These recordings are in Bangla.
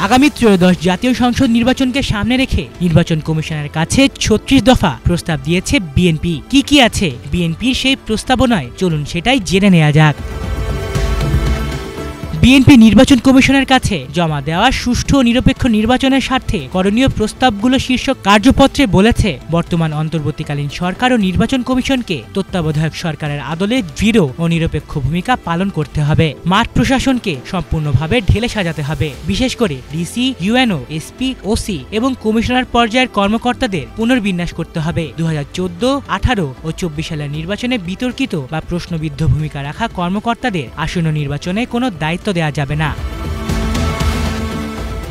আগামী ত্রয়োদশ জাতীয় সংসদ নির্বাচনকে সামনে রেখে নির্বাচন কমিশনের কাছে ৩৬ দফা প্রস্তাব দিয়েছে বিএনপি। কি আছে বিএনপির সেই প্রস্তাবনায়, চলুন সেটাই জেনে নেওয়া যাক। বিএনপি নির্বাচন কমিশনের কাছে জমা দেওয়া সুষ্ঠু ও নিরপেক্ষ নির্বাচনের স্বার্থে করণীয় প্রস্তাবগুলো শীর্ষক কার্যপত্রে বলেছে, বর্তমান অন্তর্বর্তীকালীন সরকার ও নির্বাচন কমিশনকে তত্ত্বাবধায়ক সরকারের আদলে দৃঢ় ও নিরপেক্ষ ভূমিকা পালন করতে হবে। মাঠ প্রশাসনকে সম্পূর্ণভাবে ঢেলে সাজাতে হবে। বিশেষ করে ডিসি, ইউএনও, এসপি, ওসি এবং কমিশনার পর্যায়ের কর্মকর্তাদের পুনর্বিন্যাস করতে হবে। 2014, 18 ও 24 সালের নির্বাচনে বিতর্কিত বা প্রশ্নবিদ্ধ ভূমিকা রাখা কর্মকর্তাদের আসন্ন নির্বাচনে কোনো দায়িত্ব দেওয়া যাবে না।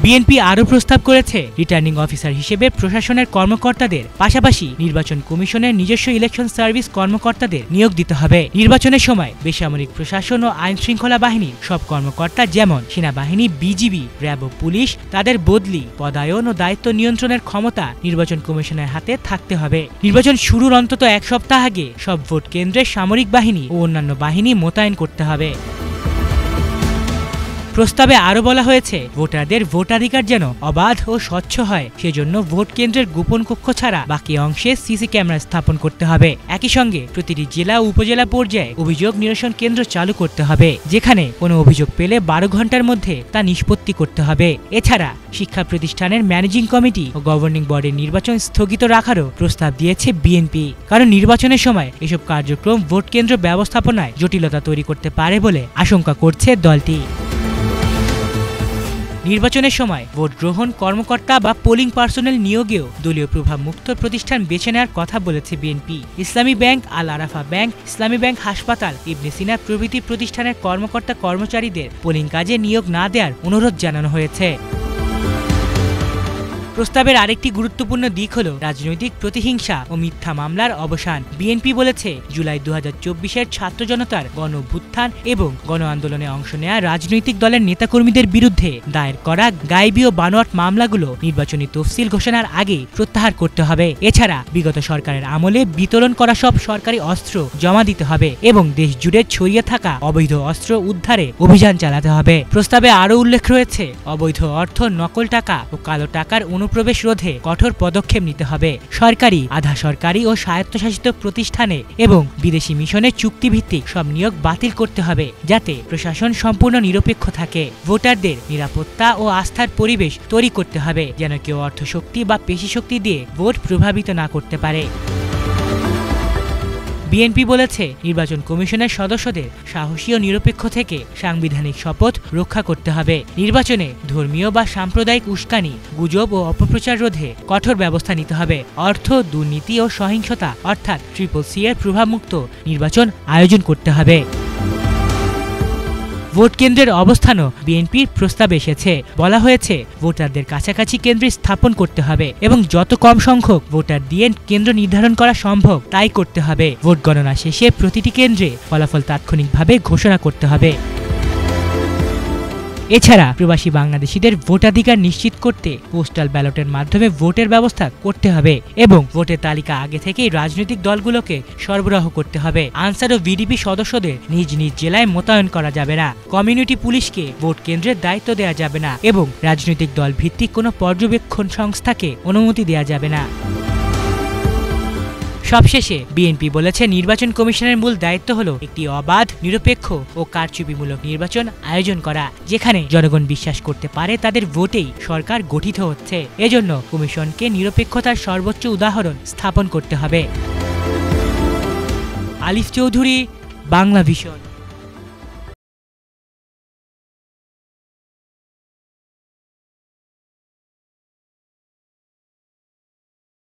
বিএনপি আরও প্রস্তাব করেছে, রিটার্নিং অফিসার হিসেবে প্রশাসনের কর্মকর্তাদের পাশাপাশি নির্বাচন কমিশনের নিজস্ব ইলেকশন সার্ভিস কর্মকর্তাদের নিয়োগ দিতে হবে। নির্বাচনের সময় বেসামরিক প্রশাসন ও আইন শৃঙ্খলা বাহিনীর সব কর্মকর্তা যেমন সেনাবাহিনী, বিজিবি, র্যাব ও পুলিশ, তাদের বদলি, পদায়ন ও দায়িত্ব নিয়ন্ত্রণের ক্ষমতা নির্বাচন কমিশনের হাতে থাকতে হবে। নির্বাচন শুরুর অন্তত এক সপ্তাহ আগে সব ভোট কেন্দ্রে সামরিক বাহিনী ও অন্যান্য বাহিনী মোতায়েন করতে হবে। প্রস্তাবে আরও বলা হয়েছে, ভোটারদের ভোটাধিকার যেন অবাধ ও স্বচ্ছ হয়, সেজন্য ভোট কেন্দ্রের গোপন কক্ষ ছাড়া বাকি অংশে সিসি ক্যামেরা স্থাপন করতে হবে। একই সঙ্গে প্রতিটি জেলা ও উপজেলা পর্যায়ে অভিযোগ নিরসন কেন্দ্র চালু করতে হবে, যেখানে কোনো অভিযোগ পেলে 12 ঘন্টার মধ্যে তা নিষ্পত্তি করতে হবে। এছাড়া শিক্ষা প্রতিষ্ঠানের ম্যানেজিং কমিটি ও গভর্নিং বডির নির্বাচন স্থগিত রাখারও প্রস্তাব দিয়েছে বিএনপি। কারণ নির্বাচনের সময় এসব কার্যক্রম ভোট কেন্দ্র ব্যবস্থাপনায় জটিলতা তৈরি করতে পারে বলে আশঙ্কা করছে দলটি। নির্বাচনের সময় ভোট গ্রহণ কর্মকর্তা বা পোলিং পার্সোনেল নিয়োগেও দলীয় প্রভাব মুক্ত প্রতিষ্ঠান বেছে নেওয়ার কথা বলেছে বিএনপি। ইসলামী ব্যাংক, আল আরাফা ব্যাংক, ইসলামী ব্যাংক হাসপাতাল, ইবনে সিনা প্রভৃতি প্রতিষ্ঠানের কর্মকর্তা কর্মচারীদের পোলিং কাজে নিয়োগ না দেওয়ার অনুরোধ জানানো হয়েছে। প্রস্তাবের আরেকটি গুরুত্বপূর্ণ দিক হল রাজনৈতিক প্রতিহিংসা ও মিথ্যা মামলার অবসান। বিএনপি বলেছে, জুলাই 2024-এর ছাত্র জনতার গণ অভ্যুত্থান এবং গণ আন্দোলনে অংশ নেওয়া রাজনৈতিক দলের নেতাকর্মীদের বিরুদ্ধে দায়ের করা গায়েবী ও বানোয়াট মামলাগুলো নির্বাচনী তফসিল ঘোষণার আগে প্রত্যাহার করতে হবে। এছাড়া বিগত সরকারের আমলে বিতরণ করা সব সরকারি অস্ত্র জমা দিতে হবে এবং দেশ জুড়ে ছড়িয়ে থাকা অবৈধ অস্ত্র উদ্ধারে অভিযান চালাতে হবে। প্রস্তাবে আরও উল্লেখ রয়েছে, অবৈধ অর্থ, নকল টাকা ও কালো টাকার অনুপ্রবেশ রোধে কঠোর পদক্ষেপ নিতে হবে। সরকারি, আধা সরকারি ও স্বায়ত্তশাসিত প্রতিষ্ঠানে এবং বিদেশি মিশনে চুক্তিভিত্তিক সব নিয়োগ বাতিল করতে হবে, যাতে প্রশাসন সম্পূর্ণ নিরপেক্ষ থাকে। ভোটারদের নিরাপত্তা ও আস্থার পরিবেশ তৈরি করতে হবে, যেন কেউ অর্থশক্তি বা পেশিশক্তি দিয়ে ভোট প্রভাবিত না করতে পারে। বিএনপি বলেছে, নির্বাচন কমিশনের সদস্যদের সাহসী ও নিরপেক্ষ থেকে সাংবিধানিক শপথ রক্ষা করতে হবে। নির্বাচনে ধর্মীয় বা সাম্প্রদায়িক উস্কানি, গুজব ও অপপ্রচার রোধে কঠোর ব্যবস্থা নিতে হবে। অর্থ, দুর্নীতি ও সহিংসতা অর্থাৎ CCC এর প্রভাবমুক্ত নির্বাচন আয়োজন করতে হবে। ভোট কেন্দ্রের অবস্থানও বিএনপির প্রস্তাবে এসেছে। বলা হয়েছে, ভোটারদের কাছাকাছি কেন্দ্রে স্থাপন করতে হবে এবং যত কম সংখ্যক ভোটার দিয়ে কেন্দ্র নির্ধারণ করা সম্ভব তাই করতে হবে। ভোট গণনা শেষে প্রতিটি কেন্দ্রে ফলাফল তাৎক্ষণিকভাবে ঘোষণা করতে হবে। এছাড়া প্রবাসী বাংলাদেশিদের ভোটাধিকার নিশ্চিত করতে পোস্টাল ব্যালটের মাধ্যমে ভোটের ব্যবস্থা করতে হবে এবং ভোটের তালিকা আগে থেকেই রাজনৈতিক দলগুলোকে সরবরাহ করতে হবে। আনসার ও ভিডিপি সদস্যদের নিজ নিজ জেলায় মোতায়েন করা যাবে না। কমিউনিটি পুলিশকে ভোট কেন্দ্রের দায়িত্ব দেওয়া যাবে না এবং রাজনৈতিক দল ভিত্তিক কোনো পর্যবেক্ষণ সংস্থাকে অনুমতি দেওয়া যাবে না। সবশেষে বিএনপি বলেছে, নির্বাচন কমিশনের মূল দায়িত্ব হলো একটি অবাধ, নিরপেক্ষ ও কারচুপিমূলক নির্বাচন আয়োজন করা, যেখানে জনগণ বিশ্বাস করতে পারে তাদের ভোটেই সরকার গঠিত হচ্ছে। এজন্য কমিশনকে নিরপেক্ষতার সর্বোচ্চ উদাহরণ স্থাপন করতে হবে। আলিফ চৌধুরী, বাংলা ভিশন।